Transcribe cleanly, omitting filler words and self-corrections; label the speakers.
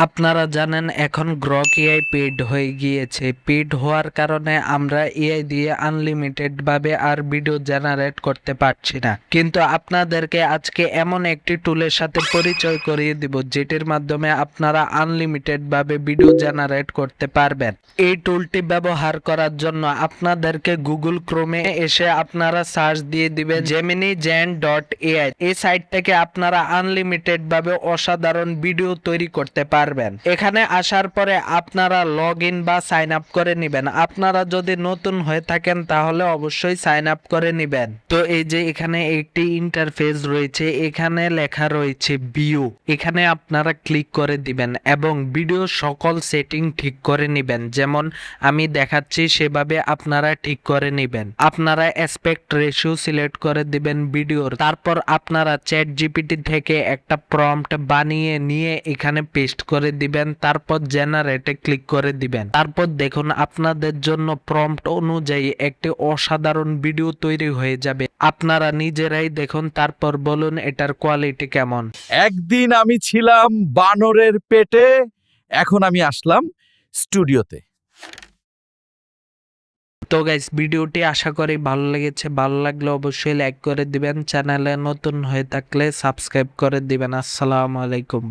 Speaker 1: আপনারা জানেন এখন গ্রক এআই পেইড হয়ে গিয়েছে। পেইড হওয়ার কারণে আমরা এআই দিয়ে আনলিমিটেড ভাবে আর ভিডিও জেনারেট করতে পারছি না। কিন্তু আপনাদেরকে আজকে এমন একটি টুলের সাথে পরিচয় করিয়ে দিব যেটির মাধ্যমে আপনারা আনলিমিটেড ভাবে ভিডিও জেনারেট করতে পারবেন। এই টুলটি ব্যবহার করার জন্য আপনাদেরকে গুগল ক্রোমে এসে আপনারা সার্চ দিয়ে দিবেন geminigen.ai। এই সাইট থেকে আপনারা আনলিমিটেড ভাবে অসাধারণ ভিডিও তৈরি করতে পারবেন। এখানে আসার পরে আপনারা লগ ইন বা সাইন আপ করে নেবেন। আপনারা যদি নতুন হয়ে থাকেন তাহলে অবশ্যই সাইন আপ করে নেবেন। তো এই যে এখানে একটি ইন্টারফেস রয়েছে, এখানে লেখা রয়েছে ভিউ। এখানে আপনারা ক্লিক করে দিবেন এবং ভিডিও সকল সেটিং ঠিক করে নেবেন। যেমন আমি দেখাচ্ছি সেভাবে আপনারা ঠিক করে নেবেন। আপনারা অ্যাসপেক্ট রেশিও সিলেক্ট করে দিবেন ভিডিওর। তারপর আপনারা চ্যাট জিপিটি থেকে একটা প্রম্পট বানিয়ে নিয়ে এখানে পেস্ট করে দিবেন। তারপর জেনারেটে ক্লিক করে দিবেন। তারপর দেখুন আপনাদের জন্য প্রম্পট অনুযায়ী একটি অসাধারণ ভিডিও তৈরি হয়ে যাবে। আপনারা নিজেরাই দেখুন, তারপর বলুন এটার কোয়ালিটি কেমন।
Speaker 2: একদিন আমি ছিলাম বানরের পেটে, এখন আমি আসলাম স্টুডিওতে।
Speaker 1: তো গাইস, ভিডিওটি আশা করি ভালো লেগেছে। ভালো লাগলে অবশ্যই লাইক করে দিবেন। চ্যানেলে নতুন হয়ে থাকলে সাবস্ক্রাইব করে দিবেন। আসসালামু আলাইকুম।